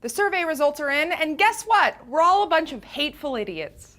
The survey results are in, and guess what? We're all a bunch of hateful idiots.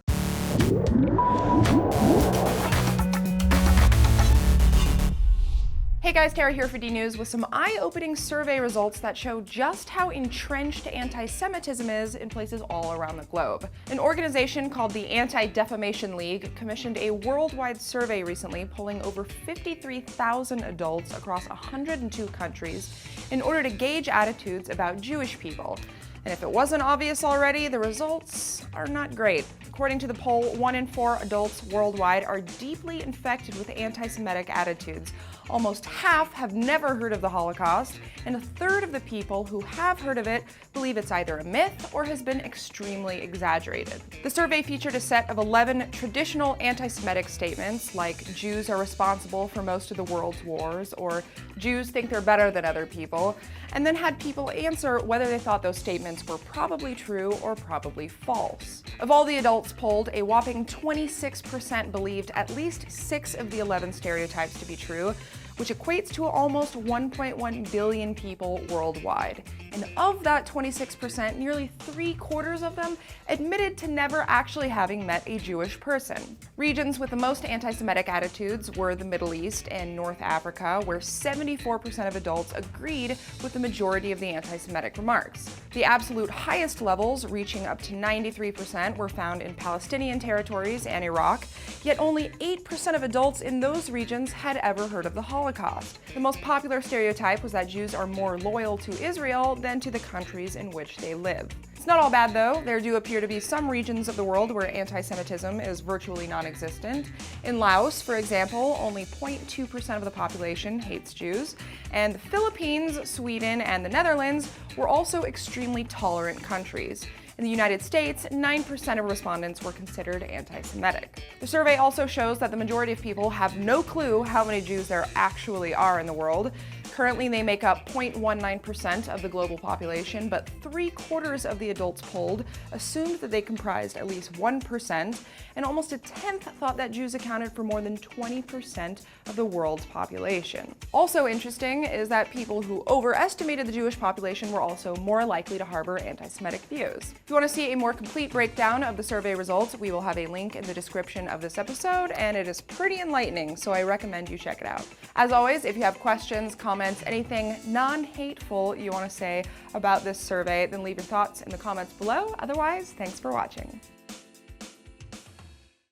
Hey guys, Tara here for DNews with some eye-opening survey results that show just how entrenched anti-Semitism is in places all around the globe. An organization called the Anti-Defamation League commissioned a worldwide survey recently polling over 53,000 adults across 102 countries in order to gauge attitudes about Jewish people. And if it wasn't obvious already, the results are not great. According to the poll, 1 in 4 adults worldwide are deeply infected with anti-Semitic attitudes. Almost half have never heard of the Holocaust, and a third of the people who have heard of it believe it's either a myth or has been extremely exaggerated. The survey featured a set of 11 traditional anti-Semitic statements, like Jews are responsible for most of the world's wars, or Jews think they're better than other people, and then had people answer whether they thought those statements were probably true or probably false. Of all the adults polled, a whopping 26% believed at least 6 of the 11 stereotypes to be true, which equates to almost 1.1 billion people worldwide. And of that 26%, nearly 3/4 of them admitted to never actually having met a Jewish person. Regions with the most anti-Semitic attitudes were the Middle East and North Africa, where 74% of adults agreed with the majority of the anti-Semitic remarks. The absolute highest levels, reaching up to 93%, were found in Palestinian territories and Iraq, yet only 8% of adults in those regions had ever heard of the Holocaust. The most popular stereotype was that Jews are more loyal to Israel than to the countries in which they live. It's not all bad though. There do appear to be some regions of the world where anti-Semitism is virtually non-existent. In Laos, for example, only 0.2% of the population hates Jews, and the Philippines, Sweden, and the Netherlands were also extremely tolerant countries. In the United States, 9% of respondents were considered anti-Semitic. The survey also shows that the majority of people have no clue how many Jews there actually are in the world. Currently, they make up 0.19% of the global population, but 3/4 of the adults polled assumed that they comprised at least 1%, and almost a tenth thought that Jews accounted for more than 20% of the world's population. Also interesting is that people who overestimated the Jewish population were also more likely to harbor anti-Semitic views. If you want to see a more complete breakdown of the survey results, we will have a link in the description of this episode, and it is pretty enlightening, so I recommend you check it out. As always, if you have questions, comments, anything non-hateful you want to say about this survey, then leave your thoughts in the comments below. Otherwise, thanks for watching.